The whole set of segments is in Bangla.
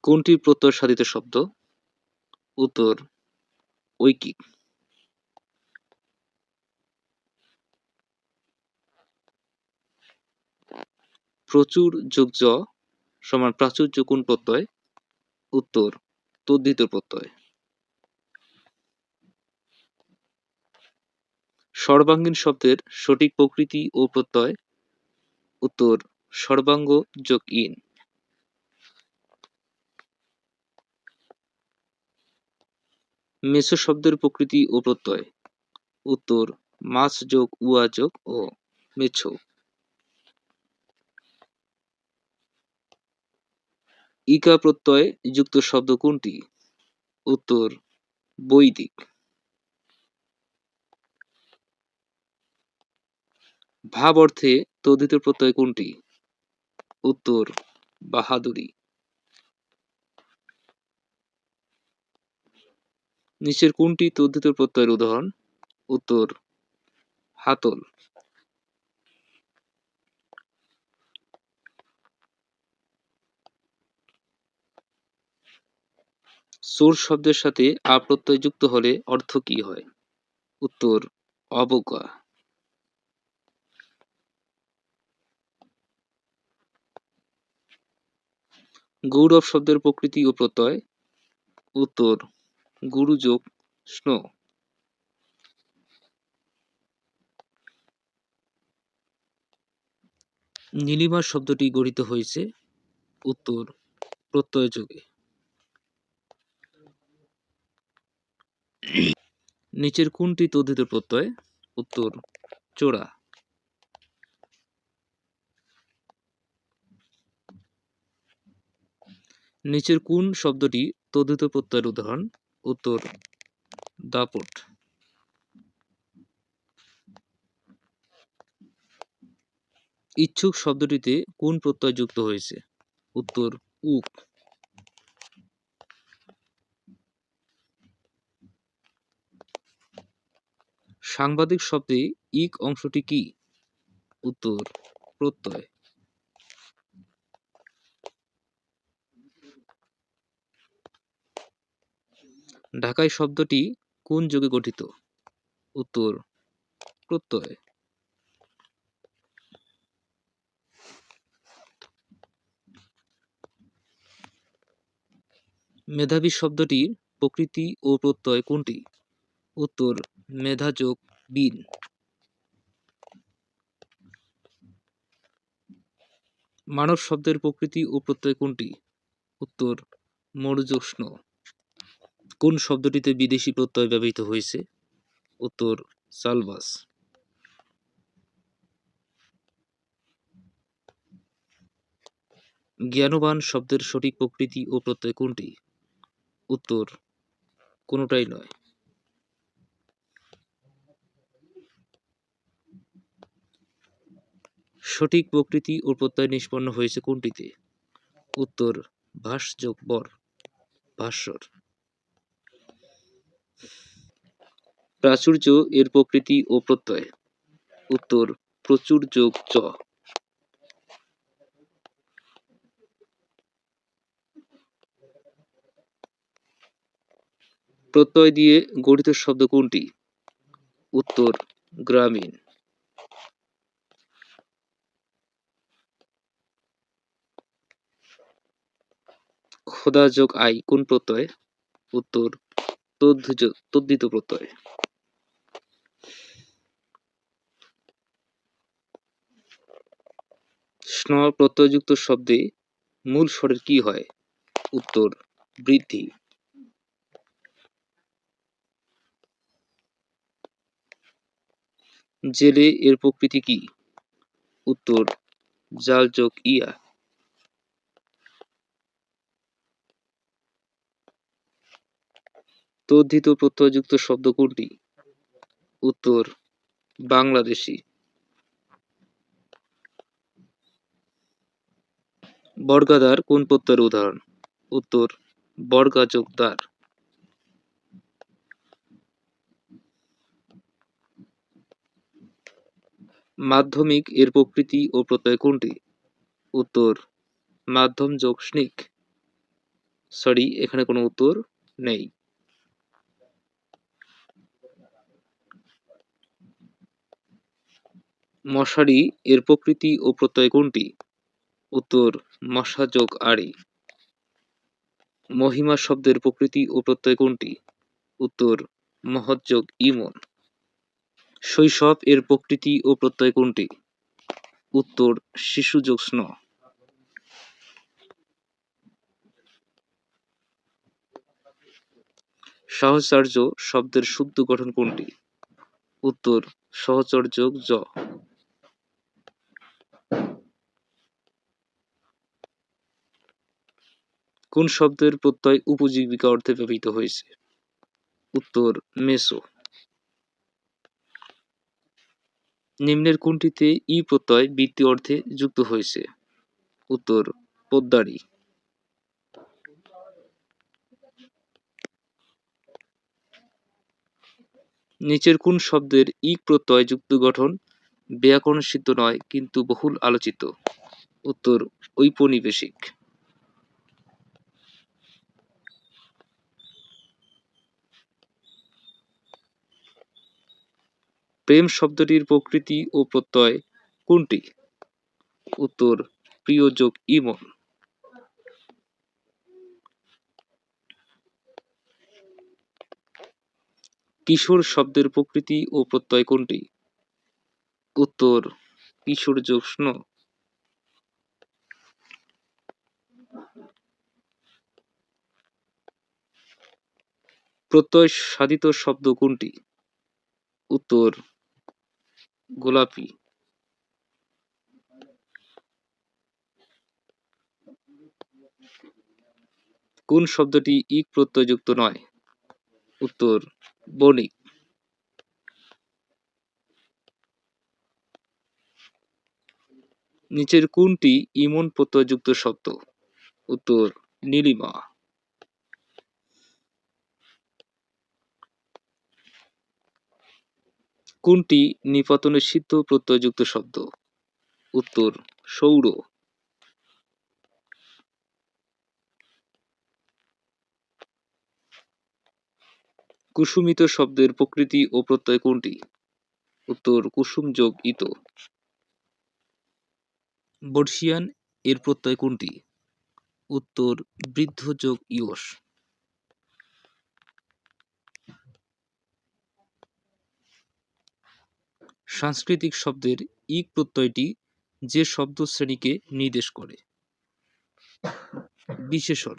কোনটি প্রত্যয় সাধিত শব্দ? উত্তর ঐকিক। প্রচুর যোগ জ সমান প্রাচুর্য কোন প্রত্যয়? উত্তর তদ্ধিত প্রত্যয়। সর্বাঙ্গীন শব্দের সঠিক প্রকৃতি ও প্রত্যয়? উত্তর সর্বাঙ্গ যোগ ইন। মেছো শব্দের প্রকৃতি ও প্রত্যয়? উত্তর মাছ যোগ উয়া যোগ ও মেছো। ইকা প্রত্যয় যুক্ত শব্দ কোনটি? উত্তর বৈদিক। ভাব অর্থে তদ্ধিত প্রত্যয় কোনটি? উত্তর বাহাদুরি। নিচের কোনটি তদ্ধিত প্রত্যয়ের উদাহরণ? উত্তর হাতল। চোর শব্দের সাথে আ প্রত্যয় যুক্ত হলে অর্থ কি হয়? উত্তর অবজ্ঞা। গৌরব শব্দের প্রকৃতি ও প্রত্যয়? উত্তর গুরু যোগ স্নো। নীলিমা শব্দটি গঠিত হয়েছে? উত্তর প্রত্যয় যোগে। নিচের কোনটি তদ্ধিত প্রত্যয়? উত্তর চোরা। নিচের কোন শব্দটি তদ্ধিত প্রত্যয়ের উদাহরণ? উত্তর দাপট। ইচ্ছুক শব্দটিতে কোন প্রত্যয় যুক্ত হয়েছে? উত্তর উক। সাংবাদিক শব্দে ইক অংশটি কি? উত্তর প্রত্যয়। ঢাকাই শব্দটি কোন যোগে গঠিত? উত্তর প্রত্যয়। মেধাবী শব্দটির প্রকৃতি ও প্রত্যয় কোনটি? উত্তর মেধা যোগ বীন। মানব শব্দের প্রকৃতি ও প্রত্যয় কোনটি? উত্তর মরুযোগ স্নো। কোন শব্দটিতে বিদেশি প্রত্যয় ব্যবহৃত হয়েছে? উত্তর সালভাস। জ্ঞানবান শব্দের সঠিক প্রকৃতি ও প্রত্যয় কোনটি? উত্তর কোনটাই নয়। সঠিক প্রকৃতি ও প্রত্যয় নিষ্পন্ন হয়েছে কোনটিতে? উত্তর ভাস যোগ বর, ভাস্বর। প্রাচুর্য এর প্রকৃতি ও প্রত্যয়? উত্তর প্রচুর যোগ চ। প্রত্যয় দিয়ে গঠিত শব্দ কোনটি? উত্তর গ্রামীণ। খোদা যোগ আই কোন প্রত্যয়? উত্তর তদ্ধিত প্রত্যয়। স্ন প্রত্যয়যুক্ত শব্দে মূল স্বরের কি হয়? উত্তর বৃদ্ধি। জেলে এর প্রকৃতি কি? উত্তর জাল যোগ ইয়া। তদ্ধিত প্রত্যয়যুক্ত শব্দ কোনটি? উত্তর বাংলাদেশি। বর্গাদার কোন প্রত্যয়ের উদাহরণ? উত্তর বর্গা যোগ দার। মাধ্যমিক এর প্রকৃতি ও প্রত্যয় কোনটি? উত্তর মাধ্যম যোগ স্নিক। সরি, এখানে কোনো উত্তর নেই। মশারি এর প্রকৃতি ও প্রত্যয় কোনটি? উত্তর মশা যোগ আড়ি। মহিমা শব্দের প্রকৃতি ও প্রত্যয় কোনটি? উত্তর মহৎ যোগ ইমন। শৈশব এর প্রকৃতি ও প্রত্যয় কোনটি? উত্তর শিশু যোগ স্ন। সাহচর্য শব্দের শুদ্ধ গঠন কোনটি? উত্তর সহচর যোগ জ। কোন শব্দের প্রত্যয় উপজীবিকা অর্থে ব্যবহৃত হয়েছে? উত্তর মেসো। নিম্নের কোনটিতে ই প্রত্যয় বৃত্তি অর্থে যুক্ত হয়েছে? উত্তর পোদ্দারি। নিচের কোন শব্দের ইক প্রত্যয় যুক্ত গঠন ব্যাকরণ সিদ্ধ নয় কিন্তু বহুল আলোচিত? উত্তর ঔপনিবেশিক। প্রেম শব্দটির প্রকৃতি ও প্রত্যয় কোনটি? উত্তর প্রিয় যোগ ইমন। কিশোর শব্দের প্রকৃতি ও প্রত্যয় কোনটি? উত্তর কিশোর যোগ স্ন। প্রত্যয় সাধিত শব্দ কোনটি? উত্তর গোলাপি। কোন শব্দটি ইক প্রত্যয় যুক্ত নয়? উত্তর বণিক। নিচের কোনটি ইমন প্রত্যয়যুক্ত শব্দ? উত্তর নীলিমা। কোনটি নিপাতনে সিদ্ধ প্রত্যয়যুক্ত শব্দ? উত্তর সৌর। কুসুমিত শব্দের প্রকৃতি ও প্রত্যয় কোনটি? উত্তর কুসুম যোগ ইত। বর্ষিয়ান এর প্রত্যয় কোনটি? উত্তর বৃদ্ধ যোগ ইয়স। সাংস্কৃতিক শব্দের ইক প্রত্যয়টি যে শব্দ শ্রেণীকে নির্দেশ করে? বিশেষণ।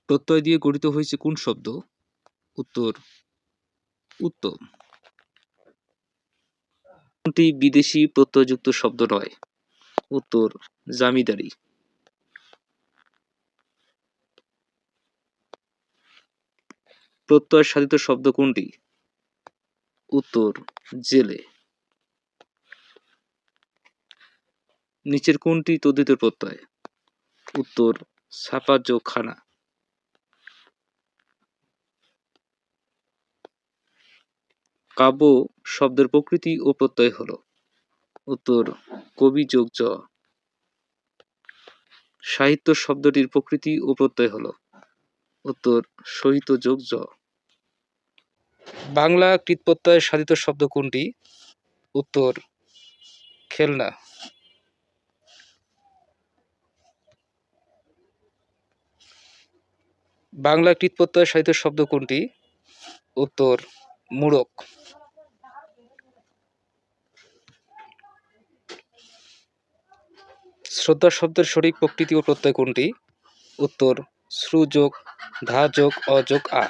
প্রত্যয় দিয়ে গঠিত হয়েছে কোন শব্দ? উত্তর উত্তম। কোনটি বিদেশি প্রত্যয়যুক্ত শব্দ নয়? উত্তর জামিদারি। প্রত্যয় সাধিত শব্দ কোনটি? উত্তর জেলে। নিচের কোনটি তদ্ধিত প্রত্যয়? উত্তর ছাপা যোগ খানা। কাব্য শব্দের প্রকৃতি ও প্রত্যয় হল? উত্তর কবি যোগ জ। সাহিত্য শব্দটির প্রকৃতি ও প্রত্যয় হল? উত্তর সহিত যোগ জ। বাংলা কৃৎপ্রত্যয় সাধিত শব্দ কোনটি? উত্তর খেলনা। বাংলা কৃৎপ্রত্যয় সাধিত শব্দ কোনটি? উত্তর মূঢ়ক। শ্রদ্ধা শব্দের সঠিক প্রকৃতি ও প্রত্যয় কোনটি? উত্তর শ্রু যোগ ধা যোগ অ যোগ আ।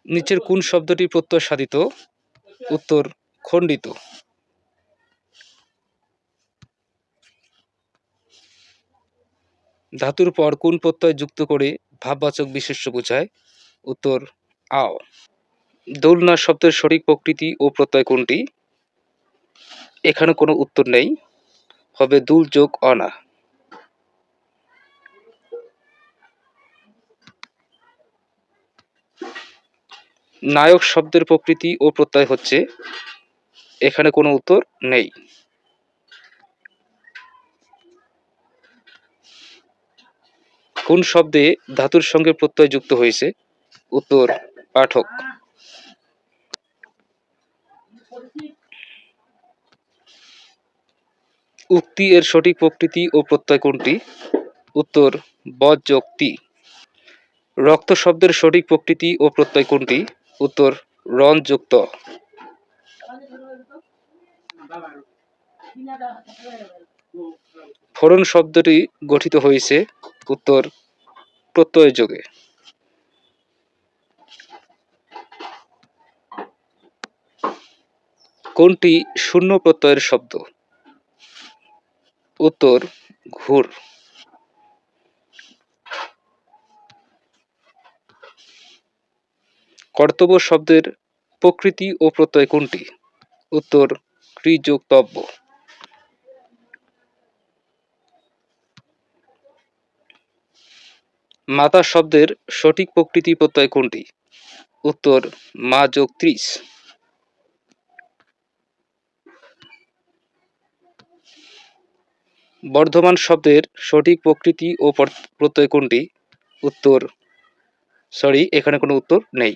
নিচের কোন শব্দটি প্রত্যয় সাধিত? উত্তর খণ্ডিত। ধাতুর পর কোন প্রত্যয় যুক্ত করে ভাববাচক বিশেষ্য বোঝায়? উত্তর আও। দোলনা শব্দের সঠিক প্রকৃতি ও প্রত্যয় কোনটি? এখানে কোনো উত্তর নেই, হবে দুল যোগ অনা। নায়ক শব্দের প্রকৃতি ও প্রত্যয় হচ্ছে, এখানে কোনো উত্তর নেই। কোন শব্দে ধাতুর সঙ্গে প্রত্যয় যুক্ত হয়েছে? উত্তর পাঠক। উক্তি এর সঠিক প্রকৃতি ও প্রত্যয় কোনটি? উত্তর বদ যোগ তি। রক্ত শব্দের সঠিক প্রকৃতি ও প্রত্যয় কোনটি? উত্তর রণ যোগ ত। ফোড়ন শব্দটি গঠিত হয়েছে? উত্তর প্রত্যয় যোগে। কোনটি শূন্য প্রত্যয়ের শব্দ? উত্তর ঘুর। কর্তব্য শব্দের প্রকৃতি ও প্রত্যয় কোনটি? উত্তর ক্রি যোগ তব্য। মাতা শব্দের সঠিক প্রকৃতি প্রত্যয় কোনটি? উত্তর মা যোগ ৩০। বর্ধমান শব্দের সঠিক প্রকৃতি ও প্রত্যয় কোনটি? উত্তর এখানে কোনো উত্তর নেই।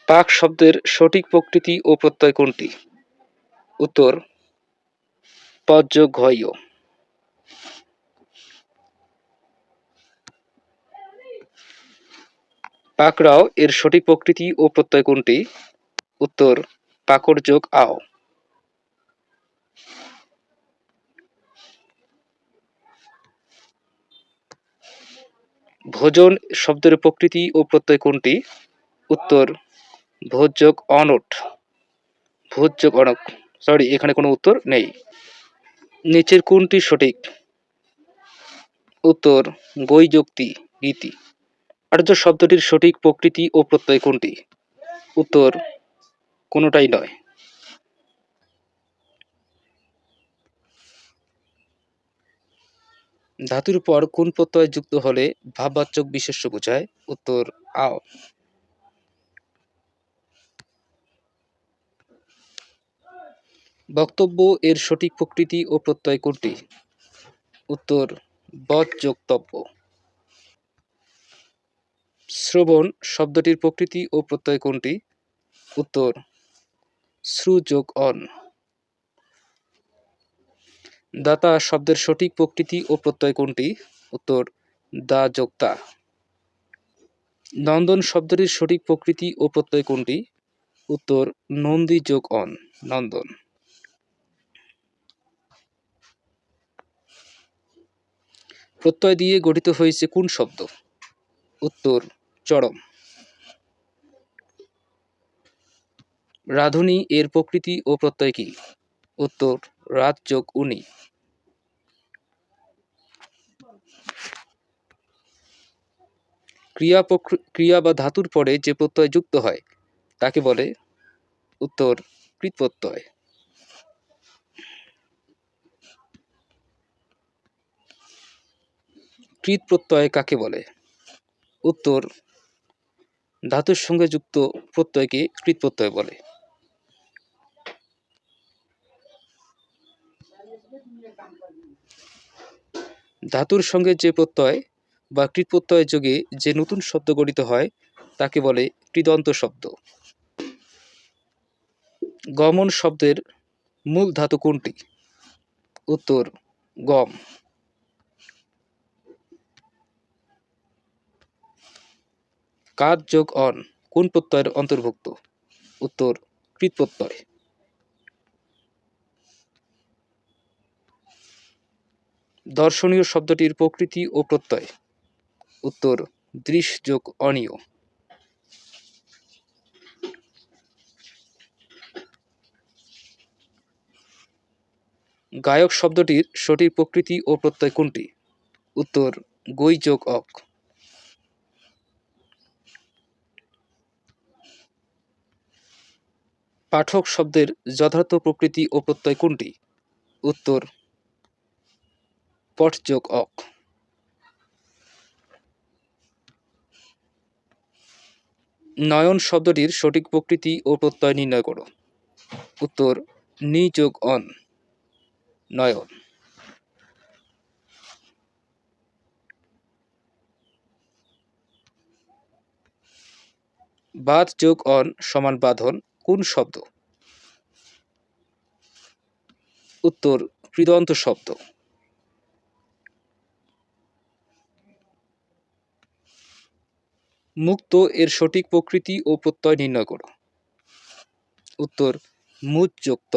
পাক শব্দের সঠিক প্রকৃতি ও প্রত্যয় কোনটি? উত্তর পদ যোগ ঘয়। পাকড়াও এর সঠিক প্রকৃতি ও প্রত্যয় কোনটি? উত্তর পাকড় যোগ আও। ভোজন শব্দের প্রকৃতি ও প্রত্যয় কোনটি? উত্তর ভোজ যোগ অনট। ভোজ যোগ অনক। এখানে কোনো উত্তর নেই। নিচের কোনটি সঠিক? উত্তর গই যোগ তি, গীতি। আর্য শব্দটির সঠিক প্রকৃতি ও প্রত্যয় কোনটি? উত্তর কোনোটাই নয়। ধাতুর পর কোন প্রত্যয় যুক্ত হলে ভাববাচক বিশেষ্য বোঝায়? উত্তর আও। বক্তব্য এর সঠিক প্রকৃতি ও প্রত্যয় কোনটি? উত্তর বদ যোগ তব্য। শ্রবণ শব্দটির প্রকৃতি ও প্রত্যয় কোনটি? উত্তর শ্রু যোগ অন। দাতা শব্দের সঠিক প্রকৃতি ও প্রত্যয় কোনটি? উত্তর দা যোগ তা। নন্দন শব্দটির সঠিক প্রকৃতি ও প্রত্যয় কোনটি? উত্তর নন্দী যোগ অন, নন্দন। প্রত্যয় দিয়ে গঠিত হয়েছে কোন শব্দ? উত্তর চরম। রাধুনী এর প্রকৃতি ও প্রত্যয় কি? উত্তর রাত যোগ উনি। ক্রিয়া বা ধাতুর পরে যে প্রত্যয় যুক্ত হয় তাকে বলে? উত্তর কৃৎ প্রত্যয়। কৃৎ প্রত্যয় কাকে বলে? উত্তর ধাতুর সঙ্গে যুক্ত প্রত্যয়কে কৃৎ প্রত্যয় বলে। ধাতুর সঙ্গে যে প্রত্যয় বা কৃৎ প্রত্যয় যোগে যে নতুন শব্দ গঠিত হয় তাকে বলে কৃদন্ত শব্দ। গমন শব্দের মূল ধাতু কোনটি? উত্তর গম। কাদ যোগ অন কোন প্রত্যয়ের অন্তর্ভুক্ত? উত্তর কৃৎ প্রত্যয়। দর্শনীয় শব্দটির প্রকৃতি ও প্রত্যয়? উত্তর দৃশ যোগ অনীয়। গায়ক শব্দটির সঠিক প্রকৃতি ও প্রত্যয় কোনটি? উত্তর গই যোগ অক। পাঠক শব্দের যথার্থ প্রকৃতি ও প্রত্যয় কোনটি? উত্তর পঠ যোগ অক। নয়ন শব্দটির সঠিক প্রকৃতি ও প্রত্যয় নির্ণয় করো। উত্তর নি যোগ অন, নয়ন। বাদ যোগ অন সমান বাঁধন কোন শব্দ? উত্তর কৃদন্ত শব্দ। মুক্ত এর সঠিক প্রকৃতি ও প্রত্যয় নির্ণয় করো। উত্তর মুচ যোগ ত।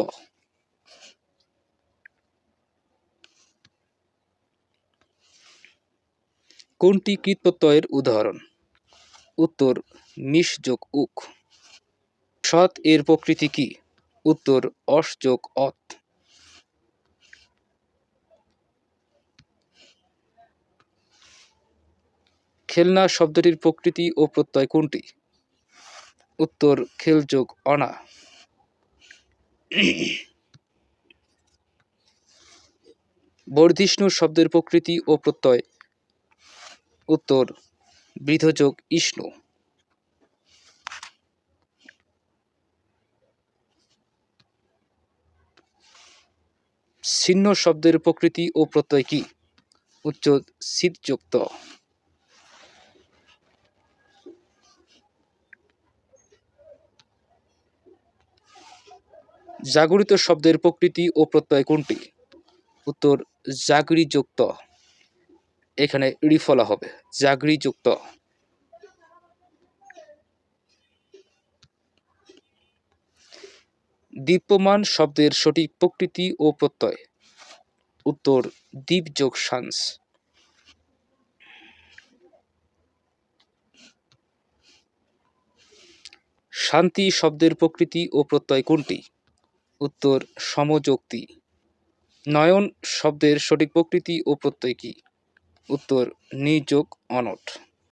কোনটি কৃৎ প্রত্যয়ের উদাহরণ? উত্তর মিশ যোগ উক। সৎ এর প্রকৃতি কি? উত্তর অস যোগ অত। খেলনা শব্দটির প্রকৃতি ও প্রত্যয় কোনটি? উত্তর খেল যোগ অনা। বর্ধিষ্ণু শব্দের প্রকৃতি ও প্রত্যয়। উত্তর বৃদ্ধ যোগ ইষ্ণু। ছিন্ন শব্দের প্রকৃতি ও প্রত্যয় কি? উত্তর সিদ যোগ ত। জাগরিত শব্দের প্রকৃতি ও প্রত্যয় কোনটি? উত্তর জাগরি যোগ ত। এখানে ঋ ফলা হবে, জাগরি যোগ ত। দীপ্যমান শব্দের সঠিক প্রকৃতি ও প্রত্যয়। উত্তর দীপ যোগ শাংস। শান্তি শব্দের প্রকৃতি ও প্রত্যয় কোনটি? উত্তর সমযোক্তি। নয়ন শব্দের সঠিক প্রকৃতি ও প্রত্যয় কি? উত্তর নি যোগ অনট।